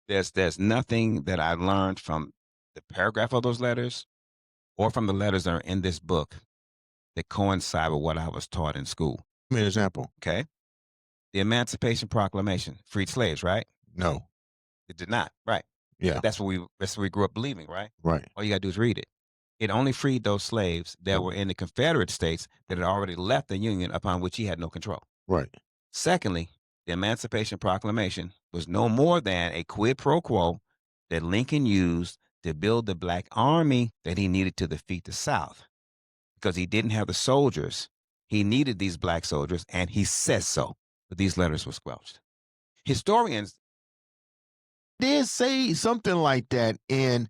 There's nothing that I learned from the paragraph of those letters or from the letters that are in this book that coincide with what I was taught in school. Give me an example. Okay. The Emancipation Proclamation freed slaves, right? No. It did not. Right. Yeah. That's what we grew up believing, right? Right. All you gotta do is read it. It only freed those slaves that were in the Confederate states that had already left the Union upon which he had no control. Right. Secondly, the Emancipation Proclamation was no more than a quid pro quo that Lincoln used to build the black army that he needed to defeat the South. Because he didn't have the soldiers, he needed these black soldiers, and he says so. But these letters were squelched. Historians did say something like that in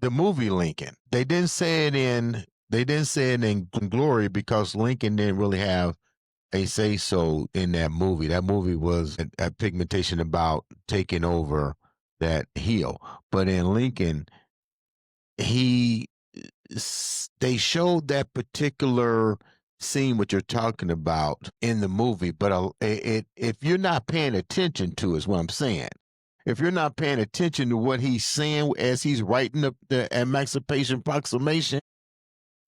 the movie Lincoln. They didn't say it in Glory because Lincoln didn't really have a say so in that movie. That movie was a pigmentation about taking over that hill. But in Lincoln, they showed that particular scene what you're talking about in the movie, but if you're not paying attention to is what I'm saying. If you're not paying attention to what he's saying as he's writing the Emancipation Proclamation,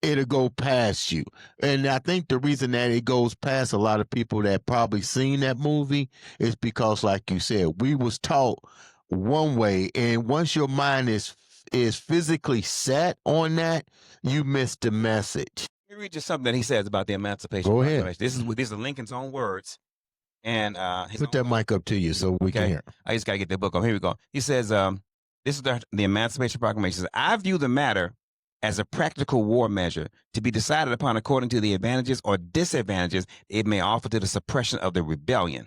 it'll go past you. And I think the reason that it goes past a lot of people that probably seen that movie is because, like you said, we was taught one way, and once your mind is physically set on that, you miss the message. Let me read you something that he says about the Emancipation Go Proclamation. ahead. These are Lincoln's own words. And put that mic up to you so we can hear. I just got to get the book on. Here we go. He says, this is the Emancipation Proclamation. He says, I view the matter as a practical war measure to be decided upon according to the advantages or disadvantages it may offer to the suppression of the rebellion.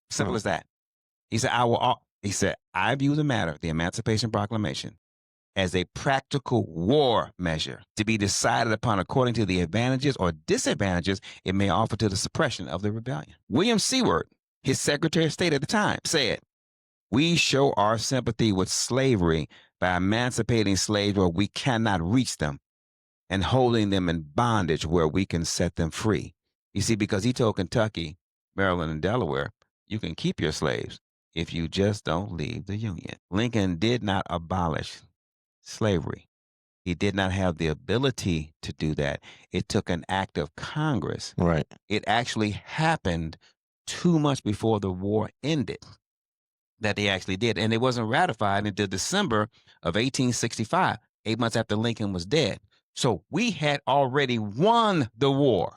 Simple as that. He said, I view the matter, the Emancipation Proclamation, as a practical war measure to be decided upon according to the advantages or disadvantages it may offer to the suppression of the rebellion. William Seward, his Secretary of State at the time, said, we show our sympathy with slavery by emancipating slaves where we cannot reach them and holding them in bondage where we can set them free. You see, because he told Kentucky, Maryland, and Delaware, you can keep your slaves if you just don't leave the Union. Lincoln did not abolish slavery. He did not have the ability to do that. It took an act of Congress. Right. It actually happened 2 months before the war ended that they actually did. And it wasn't ratified until December of 1865, 8 months after Lincoln was dead. So we had already won the war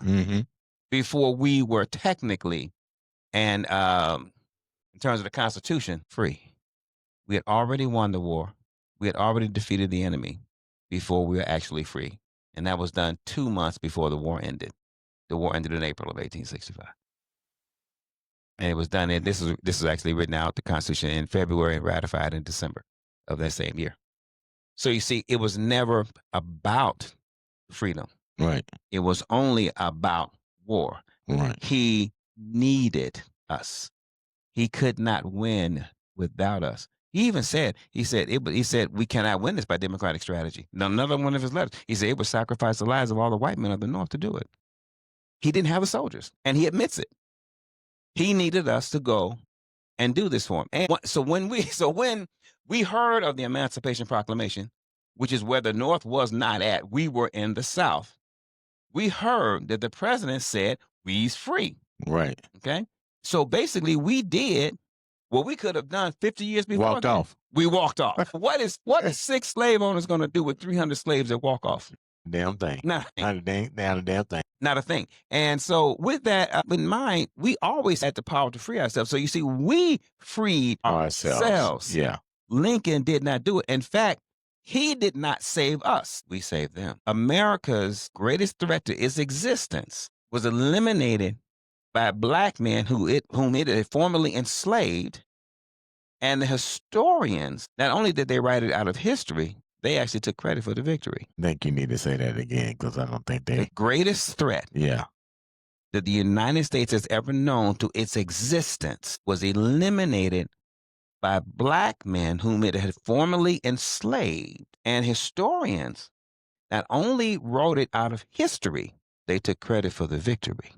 before we were technically, and in terms of the Constitution, free. We had already won the war. We had already defeated the enemy before we were actually free. And that was done 2 months before the war ended. The war ended in April of 1865. And it was done, and this is actually written out, the Constitution, in February and ratified in December of that same year. So you see, it was never about freedom. Right. It was only about war. Right. He needed us. He could not win without us. He even said, he said, we cannot win this by democratic strategy. Now, another one of his letters, he said it would sacrifice the lives of all the white men of the North to do it. He didn't have the soldiers, and he admits it. He needed us to go and do this for him. And so when we heard of the Emancipation Proclamation, which is where the North was not at, we were in the South. We heard that the president said, we's free. Right. Okay. So basically we did what we could have done 50 years before. Walked off. We walked off. What is 6 slave owners going to do with 300 slaves that walk off? Damn thing. Not a damn thing. Not a thing. And so with that in mind, we always had the power to free ourselves. So you see, we freed ourselves. Yeah. Lincoln did not do it. In fact, he did not save us. We saved them. America's greatest threat to its existence was eliminated by black men whom it had formerly enslaved. And the historians, not only did they write it out of history, they actually took credit for the victory. I think you need to say that again, because I don't think The greatest threat that the United States has ever known to its existence was eliminated by black men whom it had formerly enslaved. And historians not only wrote it out of history, they took credit for the victory.